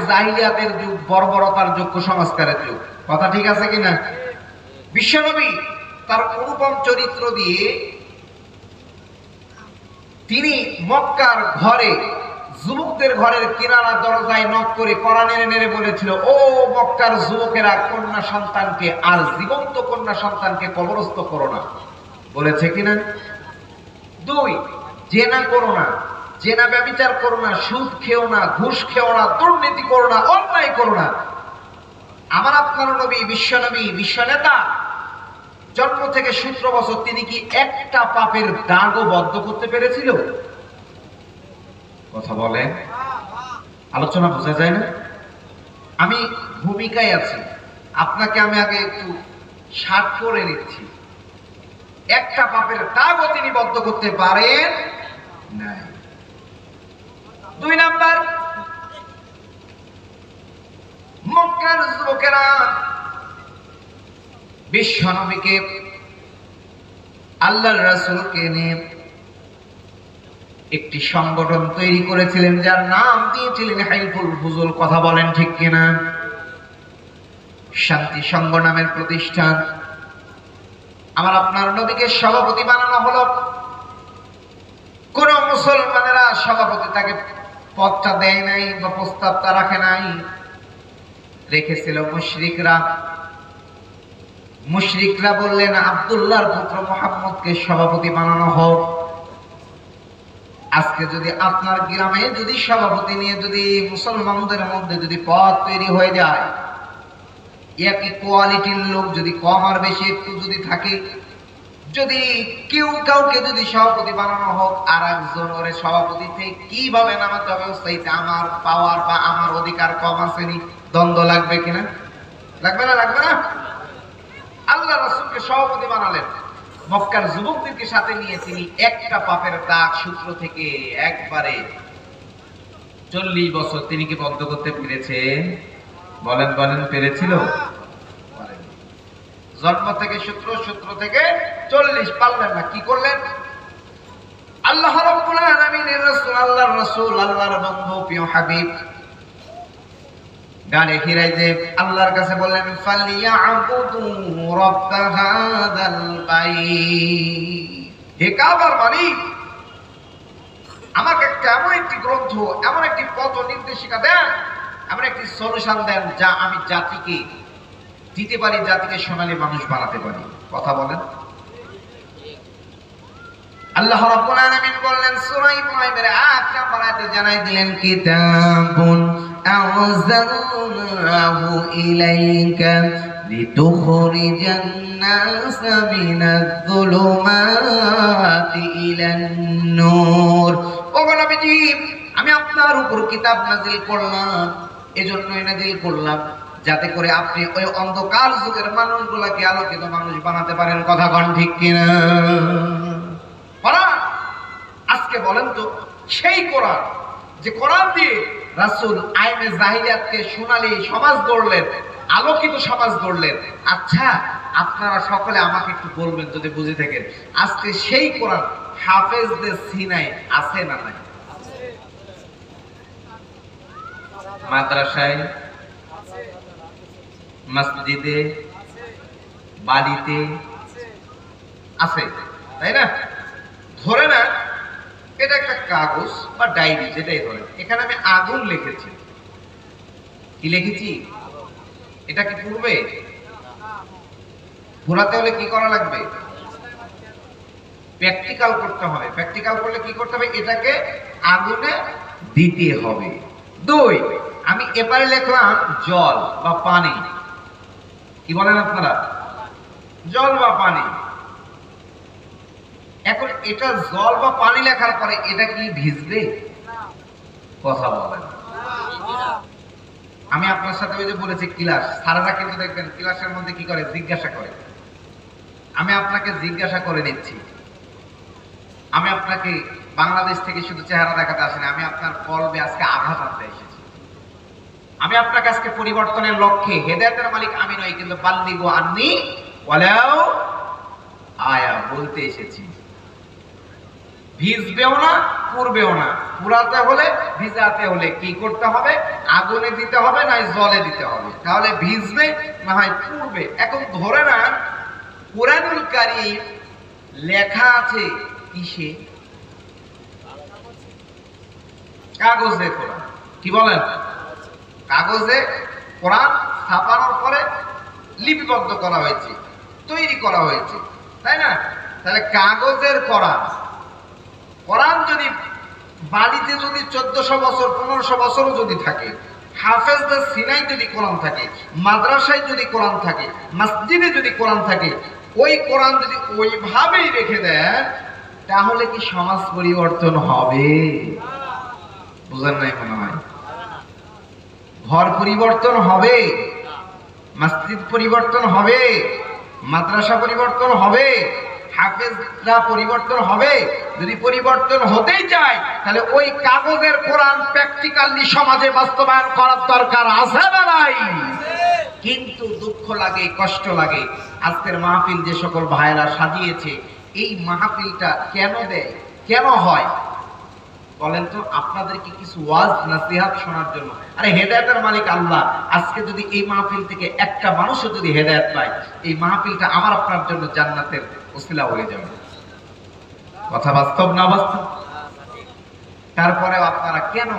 জাহিলিয়াতের যুগ, বর্বরতার যুগ, কুসংস্কারের যুগ। কথা ঠিক আছে কিনা? বিশ্বনবী তার অনুপম চরিত্র দিয়ে তিনি মক্কার ঘরে, যুবকদের ঘরের কিনারা দরজায় নক করে কড়া নেড়ে নেড়ে বলেছিল, ও মক্কার যুবকেরা, কন্যা সন্তানকে আর জীবন্ত কন্যা সন্তানকে কবরস্থ করো না। বলেছে কিনা? 2, জেনা করো না, জেনা ব্যভিচার করো না, সুদ খেও না, ঘুষ খেও না, দুর্নীতি করো না, অন্যায় করো না। আমার আপনার নবী, বিশ্বনবী, বিশ্বনেতা, জন্ম থেকে 17 বছর তিনি কি একটা পাপের দাগও বদ্ধ করতে পেরেছিল? কথা বলেন, আলোচনা বোঝা যায় না? আমি ভূমিকায় আছি, আপনাকে আমি আগে একটু শার্ট করে নিচ্ছি। একটা পাপের দাগও তিনি বদ্ধ করতে পারেন নাই। 2 নাম্বার, মক্কার যুবকেরা বিশ্বনবীকে, আল্লাহর রাসূলকে নিয়ে একটি সংগঠন তৈরি করেছিলেন, যার নাম দিয়েছিলেন হাইফুল ফুজুল। কথা বলেন ঠিক কিনা? শান্তি সংঘ নামের প্রতিষ্ঠান। আমার আপনার নবীকে সভাপতি বানানো হলো। কোন মুসলমানেরা সভাপতি তাকে পদটা দেয় নাই বা প্রস্তাবটা রাখে নাই, রেখেছিল মুশরিকরা। মুশরিকরা বললেন, আব্দুল্লাহর পুত্র মুহাম্মদকে সভাপতি বানানো হোক। আজকে যদি আপনার গ্রামে যদি সভাপতি নিয়ে যদি মুসলমানদের মধ্যে যদি পদ তৈরি হয়ে যায়, একই কোয়ালিটির লোক যদি কম আর বেশি একটু যদি থাকে, যদি কেউ কাউকে যদি সভাপতি বানানো হোক, আর একজন ওরে সভাপতি থেকে কিভাবে নামাতে হবে, সেইটা আমার পাওয়ার বা আমার অধিকার কম আসেনি, দ্বন্দ্ব লাগবে কিনা? লাগবে না? লাগবে না? আল্লাহ রাসূলকে সভাপতি বানালেন। মক্কার যুবকদেরকে সাথে নিয়ে তিনি একটা পাপের দাগ সূত্র থেকে একবারে 40 বছর তিনি কি বন্ধ করতে পেরেছে? বলেন বলেন, পেরেছিল? জন্ম থেকে সূত্র, সূত্র থেকে 40, পারলেন না। কি করলেন? আল্লাহ রাব্বুল আলামিনের রাসূল, আল্লাহর রাসূল, আল্লাহর বন্ধু, প্রিয় হাবিব গানে ফিরাই যে আল্লাহর কাছে বললেন, ফালিয়াবুদু রাব্ব হাযাল বাইত। হে কাবার মালিক, আমাকে একটা এমন একটি গ্রন্থ, এমন একটি পথ নির্দেশিকা দেন, এমন একটি সলিউশন দেন, যা আমি জাতিকে দিতে পারি, জাতিকে সোনালী মানুষ বানাতে পারি। কথা বলেন। আল্লাহ রাব্বুল আলামিন বললেন সূরা ইব্রাহিমের 8 নম্বর আয়াতে জানাই দিলেন, কিতাবুন আনজালনাহু ইলাইকা লিতুখরিজান নাসা মিনায-যুলুমাতি ইলান-নূর। ওগো নবীজি, আমি আপনার উপর কিতাব নাযিল করলাম, এজন্যই নাযিল করলাম যাতে করে আপনি ওই অন্ধকার যুগের মানুষগুলোকে আলোকিত মানুষ বানাতে পারেন। কথা কোন ঠিক কিনা? আজকে বলেন তো, সেই কোরআন, যে কোরআন দিয়ে রাসূল আইনে জাহিলিয়াতকে সোনালী সমাজ গড়লেন, আলোকিত সমাজ গড়লেন। আচ্ছা, আপনারা সকলে আমাকে একটু বলবেন যদি বুঝে থাকেন, আজকে সেই কোরআন হাফেজদের সিনায় আছে না নাই? মাদ্রাসায়, মসজিদে, বাড়িতে আছে, তাই না? ধরে না, এটা একটা কাগজ বা ডায়েরি, যেটাই ধরে, এখানে আমি আগুন লিখেছি। কি লিখেছি? এটা কি পূর্বে ঘোরাতে হলে কি করা লাগবে? প্র্যাকটিক্যাল করতে হবে। প্র্যাকটিক্যাল করলে কি করতে হবে? এটাকে আগুনে দিতে হবে। 2, আমি এবারে লিখলাম জল বা পানি। কি বলেন আপনারা? জল বা পানি। এখন এটা জল বা পানি লেখার পরে এটা কি ভিজবে? কথা বলেন। আমি আপনার সাথে ওই যে বলেছি ক্লাস, স্যারেরা কিন্তু দেখবেন ক্লাসের মধ্যে কি করে? জিজ্ঞাসা করে। আমি আপনাকে জিজ্ঞাসা করে নিচ্ছি, আমি আপনাকে বাংলাদেশ থেকে শুধু চেহারা দেখাতে আসিনি, আমি আপনার কলবে আজকে আঘাত আনতে এসেছি। আমি আপনাকে আজকে পরিবর্তনের লক্ষ্যে, হেদায়েতের মালিক আমি নই, কিন্তু বাল্লিগু আন্নি ওয়ালাউ আয়া বলতে এসেছি। ভিজবেও না, পুড়বেও না। পুরাতে হলে ভিজাতে হলে কি করতে হবে? আগুনে দিতে হবে না জলে দিতে হবে, তাহলে ভিজবে না হয় পুড়বে। এখন ধরে নেন কুরআনুল কারীম লেখা আছে কিসে? কাগজে কোরআন। কি বলেন? কাগজে কোরআন ছাপানোর পরে লিপিবদ্ধ করা হয়েছে, তৈরি করা হয়েছে, তাই না? তাহলে কাগজের কোরআন, কোরআন যদি বাড়িতে যদি 1400 বছর 1500 বছরও যদি থাকে, হাফেজদের সিনাই যদি কোরআন থাকে, মাদ্রাসায় যদি কোরআন থাকে, মসজিদে যদি কোরআন থাকে, ওই কোরআন যদি ওইভাবেই রেখে দেন, তাহলে কি সমাজ পরিবর্তন হবে? বুঝেন নাই মনে হয়? ঘর পরিবর্তন হবে, মসজিদ পরিবর্তন হবে, মাদ্রাসা পরিবর্তন হবে, হাফেজরা পরিবর্তন হবে। যদি পরিবর্তন হতেই চায়, তাহলে ওই কাগজের কোরআন প্র্যাকটিক্যালি সমাজে বাস্তবায়ন করার দরকার আছে না নাই? কিন্তু দুঃখ লাগে, কষ্ট লাগে, আজকের মাহফিল যে সকল ভাইরা সাজিয়েছে, এই মাহফিলটা কেন দেয়, কেন হয় বলেন তো? আপনাদের কি কিছু ওয়াজ নসিহত শোনার জন্য? আরে হেদায়েতের মালিক আল্লাহ। আজকে যদি এই মাহফিল থেকে একটা মানুষও যদি হেদায়েত পায়, এই মাহফিলটা আমার আপনার জন্য জান্নাতের ওসিলা হয়ে যাবে। কথা বাস্তব না বাস্তব? তারপরেও আপনারা কেন,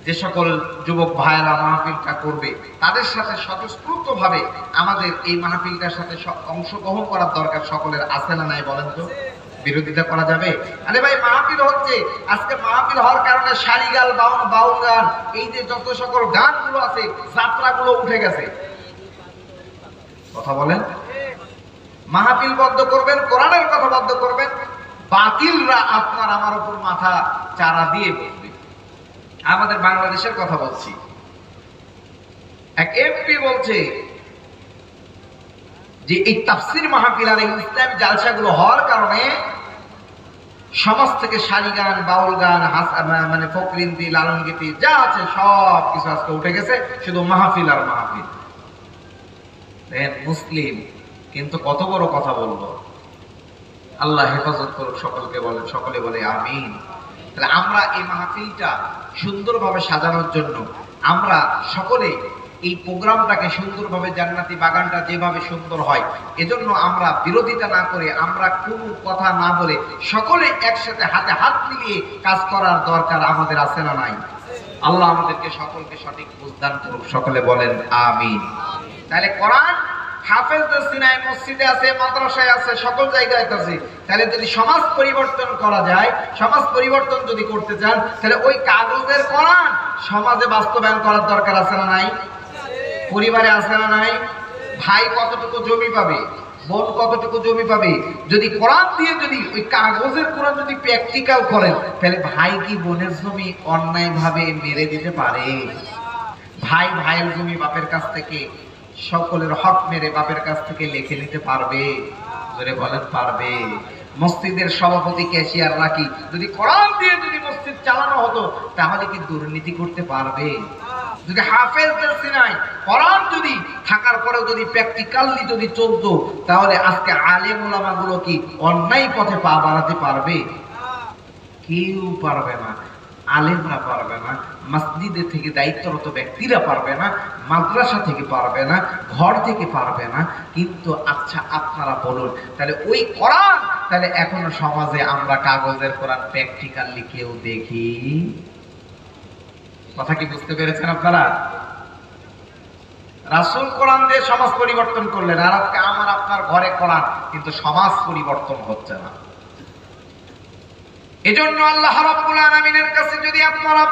যে সকল যুবক ভাইরা মাহফিলটা করবে, তাদের সাথে স্বতঃস্ফূর্তভাবে আমাদের এই মাহফিলটার সাথে অংশগ্রহণ করার দরকার সকলের আছে না নাই বলেন তো? বিরোধিতা করা যাবে? আরে ভাই মাহফিল হচ্ছে, আজকে মাহফিল হওয়ার কারণে শাড়িগাল, বাউল গান, এই যে যত সকল গানগুলো আছে, যাত্রাগুলো উঠে গেছে। কথা বলেন? মাহফিল বন্ধ করবেন, কোরআনের কথা বন্ধ করবেন, বাতিলরা আপনার আমার উপর মাথা চারা দিয়ে বসবে। আমাদের বাংলাদেশের কথা বলছি, এক এমপি বলছে যে এই তাফসীর মাহফিল আর ইসলামী জালসাগুলো হওয়ার কারণে সমাজ থেকে শাড়ি গান, বাউল গান, মানে ফকরিন্দি, লালনগীতি যা আছে সব কিছু আজকে উঠে গেছে, শুধু মাহফিল আর মাহফিল। মুসলিম কিন্তু কত বড় কথা বলবো। আল্লাহ হেফাজত করুক সকলকে, বলেন সকলে বলে আমিন। তাহলে আমরা এই মাহফিলটা সুন্দরভাবে সাজানোর জন্য আমরা সকলে এই প্রোগ্রামটাকে সুন্দরভাবে, জান্নাতি বাগানটা যেভাবে সুন্দর হয়, এজন্য আমরা বিরোধিতা না করে, আমরা কোনো কথা না বলে সকলে একসাথে হাতে হাত মিলিয়ে কাজ করার দরকার আমাদের আছে না নাই? আল্লাহ আমাদেরকে সকলকে সঠিক বুঝদান করুক, সকলে বলেন আমিন। তাহলে কোরআন হাফেজদের সিনাই মসজিদে আছে, মাদ্রাসায় আছে, সকল জায়গায় আছে। তাহলে যদি সমাজ পরিবর্তন করা যায়, সমাজ পরিবর্তন যদি করতে চান, তাহলে ওই কাগজের কোরআন সমাজে বাস্তবায়ন করার দরকার আছে না নাই? পরিবারে আছে না নাই? ভাই কতটুকু জমি পাবে, বোন কতটুকু জমি পাবে? যদি কোরআন দিয়ে যদি ওই কাগজের কোরআন যদি প্র্যাকটিক্যাল করেন, তাহলে ভাই কি বোনের জমি অন্যায় ভাবে মেরে দিতে পারে? ভাই ভাইয়ের জমি বাপের কাছ থেকে, সকলের হক মেরে বাপের কাছ থেকে লিখে নিতে পারবে? জোরে বলেন পারবে? মসজিদের সভাপতি, ক্যাশিয়ার রাখি যদি কোরআন দিয়ে যদি মসজিদ চালানো হতো, তাহলে কি দুর্নীতি করতে পারবে? যদি হাফেজদের সিনাই কোরআন যদি থাকার পরেও যদি প্র্যাকটিক্যালি যদি চলতো, তাহলে আজকে আলেম ওলামা গুলো কি অন্যায় পথে পা বাড়াতে পারবে? কেউ পারবে না। আলেমরা পারবে না, মসজিদে থেকে দায়িত্বরত ব্যক্তিরা পারবে না, মাদ্রাসা থেকে পারবে না, ঘর থেকে পারবে না। কিন্তু আচ্ছা আপনারা বলুন, তাহলে ওই কোরআন তাহলে এখনো সমাজে আমরা কাগজের কোরআন প্র্যাকটিক্যালি কেউ দেখি? কথা কি বুঝতে পেরেছেন আপনারা? রাসূল কোরআন দিয়ে সমাজ পরিবর্তন করলেন, আর আজকে আমার আপনার ঘরে কোরআন, কিন্তু সমাজ পরিবর্তন হচ্ছে না। এজন্য আল্লাহ রাব্বুল আলামিনের কাছে যদি আপনারা,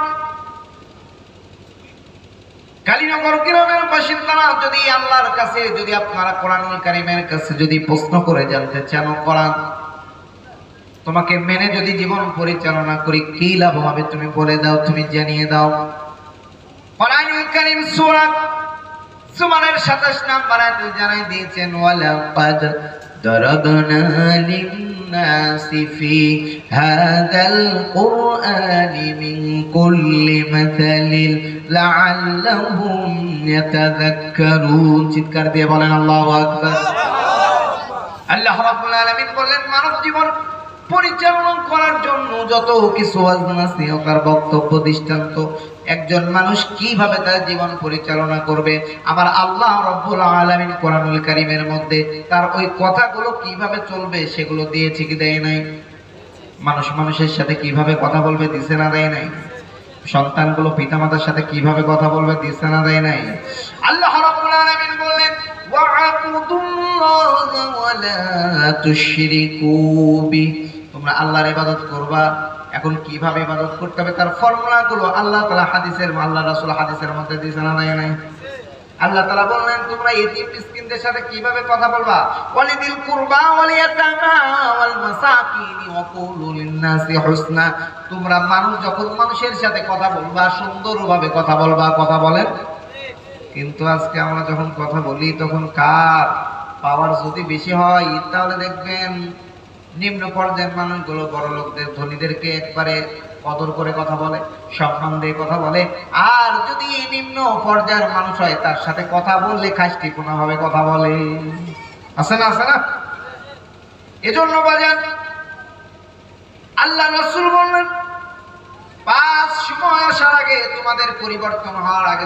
কালীনগর গ্রামের বাসিন্দারা যদি আল্লাহর কাছে যদি আপনারা কোরআনুল কারীমের কাছে যদি প্রশ্ন করে জানতে চান, কোরআন তোমাকে মেনে যদি জীবন পরিচালনা করি কি লাভ হবে, তুমি বলে দাও, তুমি জানিয়ে দাও। কোরআনুল কারীম সূরা জুমারের 27 নম্বর আয়াতে জানাই দিয়েছেন, ওয়ালাকাদ দারাবনা লিন-নাসি ফি হাযাল কুরআনি মিন কুল্লি মাসালিন লাআল্লাহুম ইয়াতাযাক্কারুন। চিৎকার দিয়ে বলেন আল্লাহু আকবার। আল্লাহ রাব্বুল আলামিন বলেন, মানব জীবন পরিচালনা করার জন্য যত কিছু ওয়াজনাসিহতার বক্তব্য দৃষ্টান্ত, একজন মানুষ কিভাবে তার জীবন পরিচালনা করবে, আবার আল্লাহ রাব্বুল আলামিন কোরআনুল কারীমের মধ্যে তার ওই কথাগুলো কিভাবে চলবে সেগুলো দিয়েছে কি দেয় নাই? মানুষ মানুষের সাথে কিভাবে কথা বলবে দিছে না দেয় নাই? সন্তানগুলো পিতামাতার সাথে কিভাবে কথা বলবে দিছে না দেয় নাই? আল্লাহ রাব্বুল আলামিন বললেন ওয়া'বুদুল্লাহা ওয়া লা তুশরিকু বিহি, তোমরা আল্লাহর ইবাদত করবা। এখন কিভাবে ইবাদত করতে হবে তার ফর্মুলা গুলো আল্লাহ তাআলা হাদিসের, আল্লাহ রাসূল হাদিসের মধ্যে দিয়েছেন না দেয় নাই? আল্লাহ তাআলা বললেন তোমরা ইতিম মিসকিনদের সাথে কিভাবে কথা বলবা, ওয়ালিদিল কুরবা ওয়াল ইয়াতামা ওয়াল মাসাকিন ওয়া কুলু লিন-নাসি হুসনা, তোমরা মানুষ যখন মানুষের সাথে কথা বলবা সুন্দরভাবে কথা বলবা। কথা বলেন। কিন্তু আজকে আমরা যখন কথা বলি তখন কার পাওয়ার যদি বেশি হয় তাহলে দেখবেন নিম্ন পর্যায়ের মানুষগুলো বড় লোকদের, ধনীদেরকে একবারে কদর করে কথা বলে, সম্মান দিয়ে কথা বলে। আর যদি নিম্ন পর্যায়ের মানুষ হয় তার সাথে কথা বললে খাসটিপনা ভাবে কথা বলে। আছে না? আছে না? এজন্য বাজান আল্লাহ রাসূল বললেন 5 সময় আসার আগে, তোমাদের পরিবর্তন হওয়ার আগে